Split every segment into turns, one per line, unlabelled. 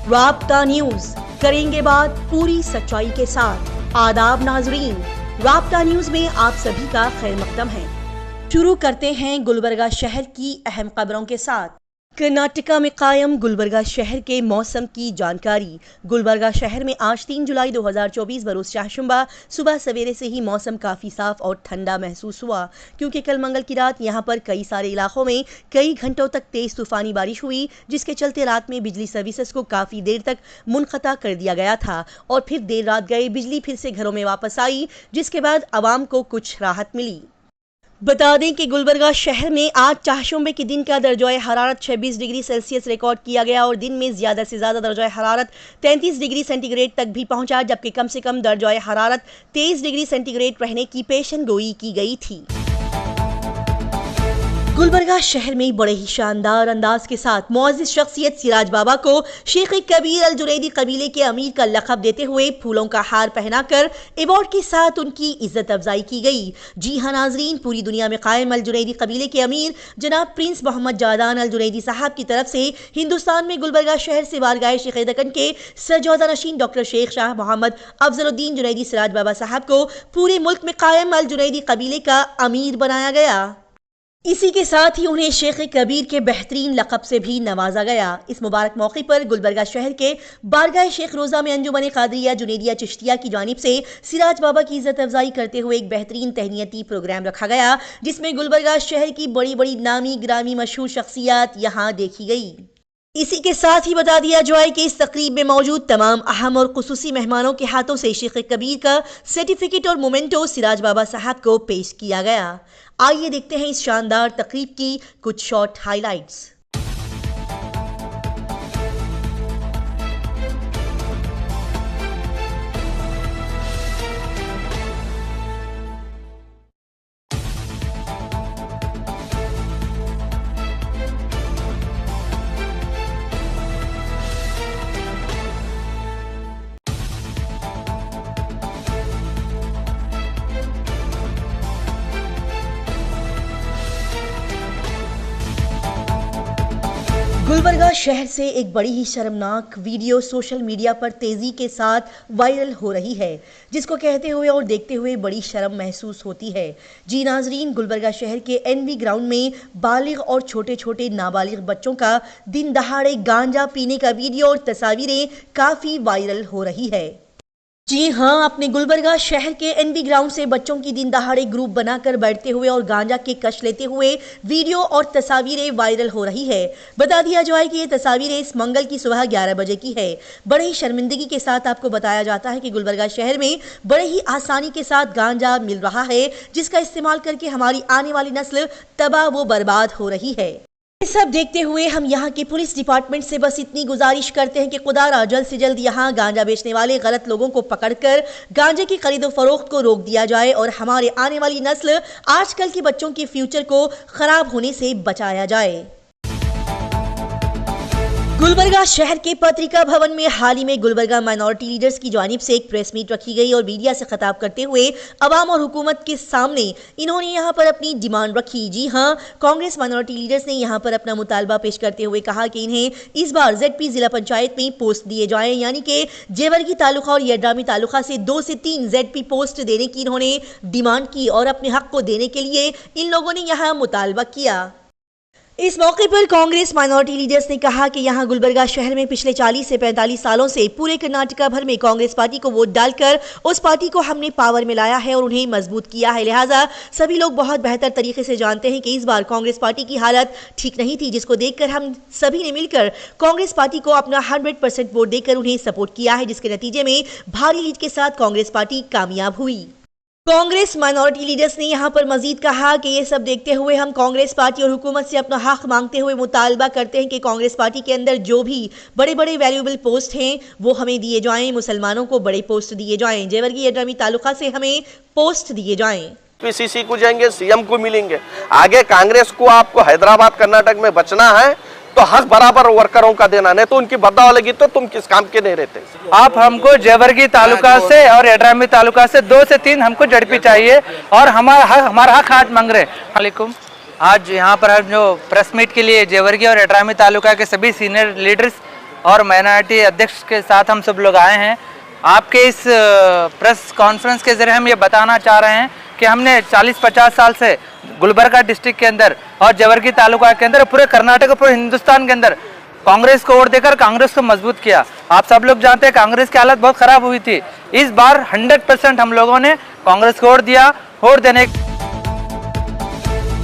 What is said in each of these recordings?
राब्ता न्यूज, करेंगे बात पूरी सच्चाई के साथ। आदाब नाजरीन, राब्ता न्यूज में आप सभी का खैर मकदम है। शुरू करते हैं गुलबर्गा शहर की अहम खबरों के साथ। कर्नाटका में कायम गुलबर्गा शहर के मौसम की जानकारी। गुलबर्गा शहर में आज 3 जुलाई 2024 बरोज चाहशुंबा सुबह सवेरे से ही मौसम काफ़ी साफ और ठंडा महसूस हुआ, क्योंकि कल मंगल की रात यहां पर कई सारे इलाकों में कई घंटों तक तेज़ तूफानी बारिश हुई, जिसके चलते रात में बिजली सर्विसेज को काफ़ी देर तक मुनक़ता कर दिया गया था और फिर देर रात गए बिजली फिर से घरों में वापस आई, जिसके बाद आवाम को कुछ राहत मिली। बता दें कि गुलबर्गा शहर में आज चाहशुंबे के दिन का दर्जा हरारत 26 डिग्री सेल्सियस रिकॉर्ड किया गया और दिन में ज़्यादा से ज़्यादा दर्जा हरारत 33 डिग्री सेंटीग्रेड तक भी पहुंचा, जबकि कम से कम दर्जा हरारत 23 डिग्री सेंटीग्रेड रहने की पेशन गोई की गई थी। गुलबर्गा शहर में बड़े ही शानदार अंदाज के साथ मुअज़्ज़िज़ शख्सियत सिराज बाबा को शेख कबीर अल जुनैदी कबीले के अमीर का लक़ब देते हुए फूलों का हार पहनाकर अवार्ड के साथ उनकी इज्जत अफजाई की गई। जी हाँ नाजरीन, पूरी दुनिया में कायम अल जुनैदी कबीले के अमीर जनाब प्रिंस मोहम्मद जादान अल जुनैदी साहब की तरफ से हिंदुस्तान में गुलबर्गा शहर से बारगाह शेख दक्कन के सरजौदा नशीन डॉक्टर शेख शाह मोहम्मद अफजलुद्दीन जुनैदी सिराज बाबा साहब को पूरे मुल्क में कायम अल जुनैदी कबीले का अमीर बनाया गया। इसी के साथ ही उन्हें शेख कबीर के बेहतरीन लक़ब से भी नवाजा गया। इस मुबारक मौके पर गुलबर्गा शहर के बारगाह शेख रोज़ा में अंजुमन क़ादरिया जुनैदिया चिश्तिया की जानिब से सिराज बाबा की इज़्ज़त अफजाई करते हुए एक बेहतरीन तहनीती प्रोग्राम रखा गया, जिसमें गुलबर्गा शहर की बड़ी बड़ी नामी ग्रामी मशहूर शख्सियात यहाँ देखी गई। इसी के साथ ही बता दिया जाए कि इस तकरीब में मौजूद तमाम अहम और खुसूसी मेहमानों के हाथों से शेख कबीर का सर्टिफिकेट और मोमेंटो सिराज बाबा साहब को पेश किया गया। आइए देखते हैं इस शानदार तकरीब की कुछ शॉर्ट हाइलाइट्स। गुलबर्गा शहर से एक बड़ी ही शर्मनाक वीडियो सोशल मीडिया पर तेज़ी के साथ वायरल हो रही है, जिसको कहते हुए और देखते हुए बड़ी शर्म महसूस होती है। जी नाजरीन, गुलबर्गा शहर के एनवी ग्राउंड में बालिग और छोटे छोटे नाबालिग बच्चों का दिन दहाड़े गांजा पीने का वीडियो और तस्वीरें काफ़ी वायरल हो रही है। जी हाँ, अपने गुलबर्गा शहर के एनवी ग्राउंड से बच्चों की दिन दहाड़े ग्रुप बनाकर बैठते हुए और गांजा के कश लेते हुए वीडियो और तस्वीरें वायरल हो रही है। बता दिया जाए कि ये तस्वीरें इस मंगल की सुबह 11 बजे की है। बड़े ही शर्मिंदगी के साथ आपको बताया जाता है कि गुलबर्गा शहर में बड़े ही आसानी के साथ गांजा मिल रहा है, जिसका इस्तेमाल करके हमारी आने वाली नस्ल तबाह व बर्बाद हो रही है। ये सब देखते हुए हम यहाँ के पुलिस डिपार्टमेंट से बस इतनी गुजारिश करते हैं कि खुदारा जल्द से जल्द यहाँ गांजा बेचने वाले गलत लोगों को पकड़कर गांजे की खरीदो फरोख्त को रोक दिया जाए और हमारे आने वाली नस्ल आजकल के बच्चों के फ्यूचर को खराब होने से बचाया जाए। गुलबर्गा शहर के पत्रिका भवन में हाल ही में गुलबर्गा माइनॉरिटी लीडर्स की जानिब से एक प्रेस मीट रखी गई और मीडिया से खिताब करते हुए अवाम और हुकूमत के सामने इन्होंने यहां पर अपनी डिमांड रखी। जी हां, कांग्रेस माइनॉरिटी लीडर्स ने यहां पर अपना मुतालबा पेश करते हुए कहा कि इन्हें इस बार ZP जिला पंचायत में पोस्ट दिए जाएं, यानी कि जेवरगी तालुका और यड्रामी तालुका से 2 से 3 ZP पोस्ट देने की इन्होंने डिमांड की और अपने हक को देने के लिए इन लोगों ने यहाँ मुतालबा किया। इस मौके पर कांग्रेस माइनॉरिटी लीडर्स ने कहा कि यहां गुलबर्गा शहर में पिछले 40 से 45 सालों से पूरे कर्नाटका भर में कांग्रेस पार्टी को वोट डालकर उस पार्टी को हमने पावर में लाया है और उन्हें मजबूत किया है। लिहाजा सभी लोग बहुत बेहतर तरीके से जानते हैं कि इस बार कांग्रेस पार्टी की हालत ठीक नहीं थी, जिसको देखकर हम सभी ने मिलकर कांग्रेस पार्टी को अपना 100% वोट देकर उन्हें सपोर्ट किया है, जिसके नतीजे में भारी लीड के साथ कांग्रेस पार्टी कामयाब हुई। कांग्रेस माइनॉरिटी लीडर्स ने यहां पर मजीद कहा कि ये सब देखते हुए हम कांग्रेस पार्टी और हुकूमत से अपना हक मांगते हुए मुतालबा करते हैं कि कांग्रेस पार्टी के अंदर जो भी बड़े बड़े वैल्यूएबल पोस्ट हैं वो हमें दिए जाएं, मुसलमानों को बड़े पोस्ट दिए जाएं, जेवरगी यड्रामी तालुका से हमें पोस्ट दिए जाएं।
PCC को जाएंगे, CM को मिलेंगे। आगे कांग्रेस को आपको हैदराबाद कर्नाटक में बचना है तो हक बराबर वर्करों का देना, नहीं तो उनकी बदलाव लगी तो तुम किस काम के नहीं रहते।
आप हमको जेवरगी तालुका से और यड्रामी तालुका से 2 से 3 हमको ZP चाहिए और हमारा हक आज मांग रहे हैं। वालेकुम, आज यहाँ पर हम जो प्रेस मीट के लिए जेवरगी और यड्रामी तालुका के सभी सीनियर लीडर्स और माइनॉरिटी अध्यक्ष के साथ हम सब लोग आए हैं। आपके इस प्रेस कॉन्फ्रेंस के जरिए हम ये बताना चाह रहे हैं कि हमने 40-50 साल से गुलबर्गा डिस्ट्रिक्ट के अंदर और जवर्गी तालुका के अंदर, पूरे कर्नाटक, पूरे हिंदुस्तान के अंदर कांग्रेस को वोट देकर कांग्रेस को मजबूत किया। आप सब लोग जानते हैं कांग्रेस की हालत बहुत खराब हुई थी। इस बार 100% हम लोगों ने कांग्रेस को वोट दिया। वोट देने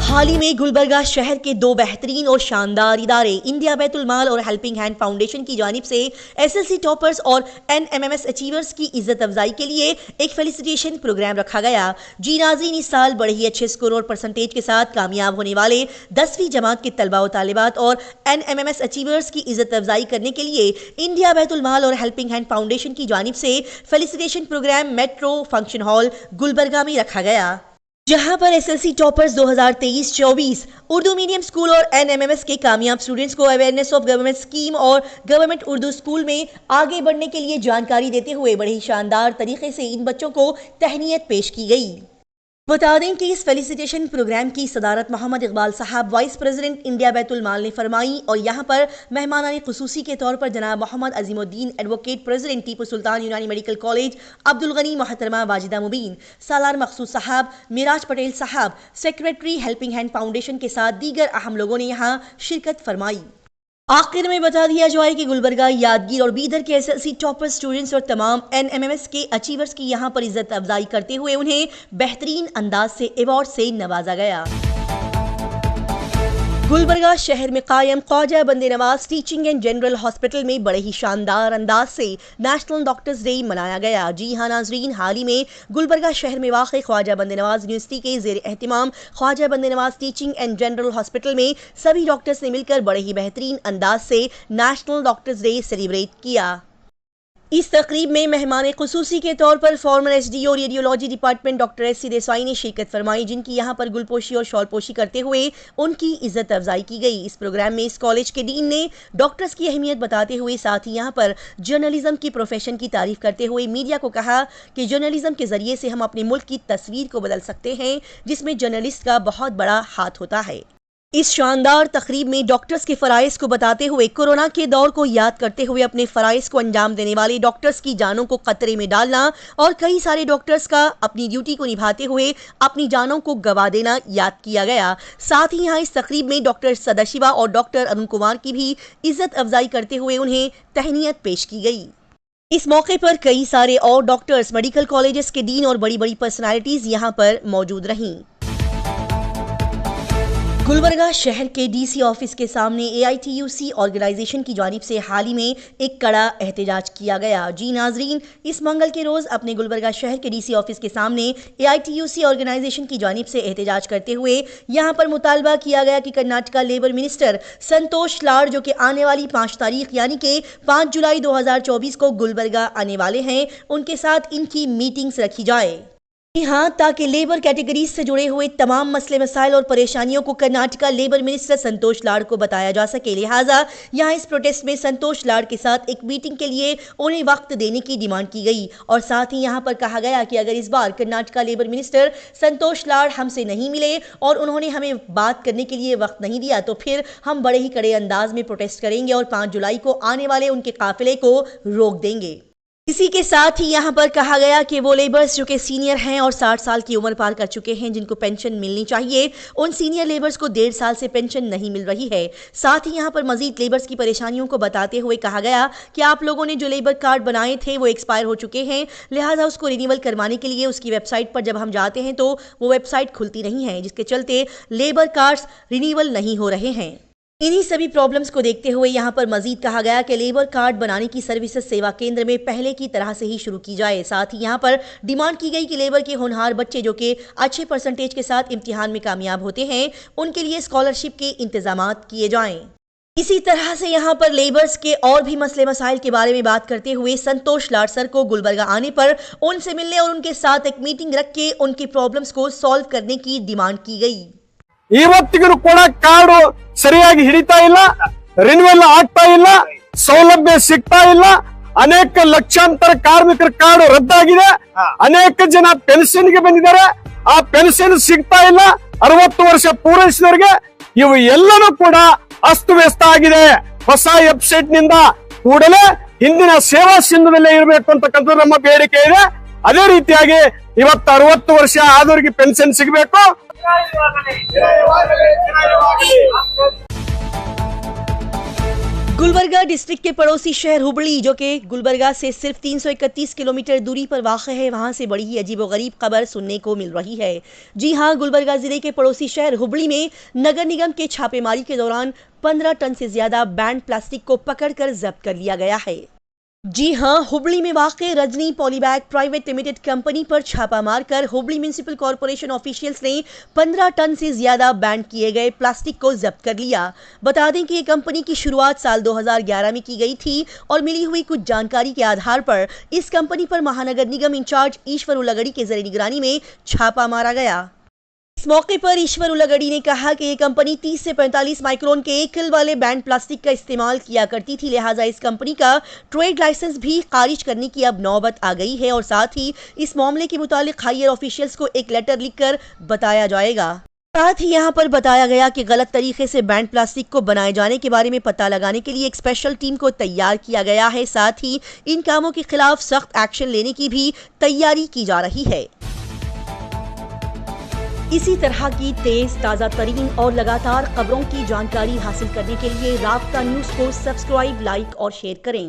हाल ही में गुलबर्गा शहर के दो बेहतरीन और शानदार इदारे इंडिया बैतुल माल और हेल्पिंग हैंड फाउंडेशन की जानिब से एसएलसी टॉपर्स और एनएमएमएस अचीवर्स की इज्जत अफजाई के लिए एक फेलिसिटेशन प्रोग्राम रखा गया। जी नाज़रीन, इस साल बड़े ही अच्छे स्कोर और परसेंटेज के साथ कामयाब होने वाले 10वीं जमात के तलबा और तालिबात और एनएमएमएस अचीवर्स की इज्जत अफजाई करने के लिए इंडिया बैतुल माल और हेल्पिंग हैंड फाउंडेशन की जानिब से felicitation programme metro function hall Gulbarga में रखा गया, जहां पर SLC toppers 2023-24 Urdu medium school और एनएमएमएस के कामयाब स्टूडेंट्स को अवेयरनेस ऑफ गवर्नमेंट स्कीम और गवर्नमेंट उर्दू स्कूल में आगे बढ़ने के लिए जानकारी देते हुए बड़े ही शानदार तरीके से इन बच्चों को तहनीत पेश की गई। बता दें कि इस फेलिसिटेशन प्रोग्राम की सदारत मोहम्मद इकबाल साहब, वाइस प्रेसिडेंट इंडिया बैतुल माल ने फरमाई और यहाँ पर मेहमानाने खुसूसी के तौर पर जनाब मोहम्मद अजीमुद्दीन, एडवोकेट प्रेसिडेंट टीपू सुल्तान यूनानी मेडिकल कॉलेज अब्दुल गनी, मोहतरमा वाजिदा मुबीन, सालार मखसूस साहब, मिराज पटेल साहब, सेक्रेटरी हेल्पिंग हैंड फाउंडेशन के साथ दीगर अहम लोगों ने यहाँ शिरकत फरमाई। आखिर में बता दिया जाए कि गुलबर्गा, यादगीर और बीदर के एसएलसी टॉपर स्टूडेंट्स और तमाम एनएमएमएस के अचीवर्स की यहां पर इज्जत अफजाई करते हुए उन्हें बेहतरीन अंदाज से अवार्ड से नवाजा गया। गुलबर्गा शहर में कायम ख्वाजा बंदे Nawaz teaching and general hospital में बड़े ही शानदार अंदाज से नेशनल डॉक्टर्स डे मनाया गया। जी हाँ नाजरीन, हाल ही में गुलबर्गा शहर में वाक़ ख्वाजा बंदे नवाज यूनिवर्सिटी के ज़ेर एहतिमाम ख्वाजा बंदे Nawaz teaching and general hospital में सभी डॉक्टर्स ने मिलकर बड़े ही बेहतरीन अंदाज से नेशनल डॉक्टर्स डे सेलिब्रेट किया। इस तकरीब में मेहमान खुसूसी के तौर पर former SDO radiology department doctor S C Desai ने शिरकत फरमाई, जिनकी यहां पर गुलपोशी और शॉलपोशी करते हुए उनकी इज्जत अफजाई की गई। इस प्रोग्राम में इस कॉलेज के डीन ने डॉक्टर्स की अहमियत बताते हुए साथ ही यहां पर जर्नलिज्म की प्रोफेशन की तारीफ करते हुए मीडिया को कहा कि जर्नलिज्म के जरिए से हम अपने मुल्क की तस्वीर को बदल सकते हैं, जिसमें जर्नलिस्ट का बहुत बड़ा हाथ होता है। इस शानदार तकरीब में डॉक्टर्स के फ़राइज़ को बताते हुए कोरोना के दौर को याद करते हुए अपने फ़राइज़ को अंजाम देने वाले डॉक्टर्स की जानों को खतरे में डालना और कई सारे डॉक्टर्स का अपनी ड्यूटी को निभाते हुए अपनी जानों को गंवा देना याद किया गया। साथ ही यहाँ इस तकरीब में डॉक्टर सदाशिवा और डॉक्टर अरुण कुमार की भी इज्जत अफजाई करते हुए उन्हें तहनीत पेश की गई। इस मौके पर कई सारे और डॉक्टर्स, मेडिकल कॉलेजेस के डीन और बड़ी बड़ी पर्सनालिटीज़ यहाँ पर मौजूद रहीं। गुलबर्गा शहर के डीसी ऑफिस के सामने एआईटीयूसी ऑर्गेनाइजेशन की जानिब से हाल ही में एक कड़ा एहतजाज किया गया। जी नाजरीन, इस मंगल के रोज़ अपने गुलबर्गा शहर के डीसी ऑफिस के सामने एआईटीयूसी ऑर्गेनाइजेशन की जानिब से एहतजाज करते हुए यहां पर मुतालबा किया गया कि कर्नाटका लेबर मिनिस्टर संतोष लाड, जो कि आने वाली 5 तारीख यानी कि 5 जुलाई 2024 को गुलबर्गा आने वाले हैं, उनके साथ इनकी मीटिंग्स रखी जाए। हाँ, ताकि लेबर कैटेगरीज से जुड़े हुए तमाम मसले मसाइल और परेशानियों को कर्नाटका लेबर मिनिस्टर संतोष लाड को बताया जा सके। लिहाजा यहाँ इस प्रोटेस्ट में संतोष लाड के साथ एक मीटिंग के लिए उन्हें वक्त देने की डिमांड की गई और साथ ही यहाँ पर कहा गया कि अगर इस बार कर्नाटका लेबर मिनिस्टर संतोष लाड हमसे नहीं मिले और उन्होंने हमें बात करने के लिए वक्त नहीं दिया तो फिर हम बड़े ही कड़े अंदाज में प्रोटेस्ट करेंगे और 5 जुलाई को आने वाले उनके काफिले को रोक देंगे। इसी के साथ ही यहाँ पर कहा गया कि वो लेबर्स जो कि सीनियर हैं और 60 साल की उम्र पार कर चुके हैं, जिनको पेंशन मिलनी चाहिए, उन सीनियर लेबर्स को 1.5 साल से पेंशन नहीं मिल रही है। साथ ही यहाँ पर मजीद लेबर्स की परेशानियों को बताते हुए कहा गया कि आप लोगों ने जो लेबर कार्ड बनाए थे वो एक्सपायर हो चुके हैं, लिहाजा उसको रिन्यूअल करवाने के लिए उसकी वेबसाइट पर जब हम जाते हैं तो वो वेबसाइट खुलती नहीं है, जिसके चलते लेबर कार्ड्स रिन्यूअल नहीं हो रहे हैं। इन्हीं सभी प्रॉब्लम्स को देखते हुए यहाँ पर मजीद कहा गया कि लेबर कार्ड बनाने की सर्विसेज सेवा केंद्र में पहले की तरह से ही शुरू की जाए। साथ ही यहाँ पर डिमांड की गई कि लेबर के होनहार बच्चे जो कि अच्छे परसेंटेज के साथ इम्तिहान में कामयाब होते हैं, उनके लिए स्कॉलरशिप के इंतजामात किए जाएं। इसी तरह से यहाँ पर लेबर्स के और भी मसले मसाइल के बारे में बात करते हुए संतोष लाड सर को गुलबर्गा आने पर उनसे मिलने और उनके साथ एक मीटिंग रख के उनकी प्रॉब्लम्स को सॉल्व करने की डिमांड की गई।
ಇವತ್ತಿಗೂ ಕೂಡ ಕಾರ್ಡು ಸರಿಯಾಗಿ ಹಿಡಿತಾ ಇಲ್ಲ, ರಿನ್ಯೂವಲ್ ಆಗ್ತಾ ಇಲ್ಲ, ಸೌಲಭ್ಯ ಸಿಗ್ತಾ ಇಲ್ಲ, ಅನೇಕ ಲಕ್ಷಾಂತರ ಕಾರ್ಮಿಕರ ಕಾರ್ಡು ರದ್ದಾಗಿದೆ, ಅನೇಕ ಜನ ಪೆನ್ಷನ್ ಗೆ ಬಂದಿದ್ದಾರೆ, ಆ ಪೆನ್ಷನ್ ಸಿಗ್ತಾ ಇಲ್ಲ, 60 ವರ್ಷ ಪೂರೈಸಿದವರಿಗೆ ಇವು ಎಲ್ಲನೂ ಕೂಡ ಅಸ್ತವ್ಯಸ್ತ ಆಗಿದೆ। ಹೊಸ ವೆಬ್ಸೈಟ್ ನಿಂದ ಕೂಡಲೇ ಹಿಂದಿನ ಸೇವಾ ಸಿಂಧುವಿನಲ್ಲೇ ಇರಬೇಕು ಅಂತಕ್ಕಂಥದ್ದು ನಮ್ಮ ಬೇಡಿಕೆ ಇದೆ. ಅದೇ ರೀತಿಯಾಗಿ ಇವತ್ತು 60 ವರ್ಷ ಆದವರಿಗೆ ಪೆನ್ಷನ್ ಸಿಗಬೇಕು.
गुलबर्गा डिस्ट्रिक्ट के पड़ोसी शहर हुबली, जो कि गुलबर्गा से सिर्फ 331 किलोमीटर दूरी पर वाक़ है, वहां से बड़ी ही अजीबोगरीब खबर सुनने को मिल रही है। जी हां, गुलबर्गा जिले के पड़ोसी शहर हुबली में नगर निगम के छापेमारी के दौरान 15 टन से ज्यादा बैंड प्लास्टिक को पकड़कर जब्त कर लिया गया है। जी हां, हुबली में वाक़ Rajni polybag private limited company पर छापा मारकर हुबली म्युनिसिपल कॉरपोरेशन ऑफिशियल्स ने 15 टन से ज्यादा बैंड किए गए प्लास्टिक को जब्त कर लिया। बता दें कि ये कंपनी की शुरुआत साल 2011 में की गई थी और मिली हुई कुछ जानकारी के आधार पर इस कंपनी पर महानगर निगम इंचार्ज ईश्वर उलगड़ी के जरिए निगरानी में छापा मारा गया। इस मौके पर ईश्वर उलगड़ी ने कहा कि ये कंपनी 30 से 45 माइक्रोन के एकल वाले बैंड प्लास्टिक का इस्तेमाल किया करती थी, लिहाजा इस कंपनी का ट्रेड लाइसेंस भी खारिज करने की अब नौबत आ गई है और साथ ही इस मामले के मुतालिक हायर ऑफिशियल्स को एक लेटर लिखकर बताया जाएगा। साथ ही यहाँ पर बताया गया कि गलत तरीके से बैंड प्लास्टिक को बनाए जाने के बारे में पता लगाने के लिए एक स्पेशल टीम को तैयार किया गया है। साथ ही इन कामों के खिलाफ सख्त एक्शन लेने की भी तैयारी की जा रही है। इसी तरह की तेज ताज़ा तरीन और लगातार खबरों की जानकारी हासिल करने के लिए राब्ता न्यूज़ को सब्सक्राइब, लाइक और शेयर करें।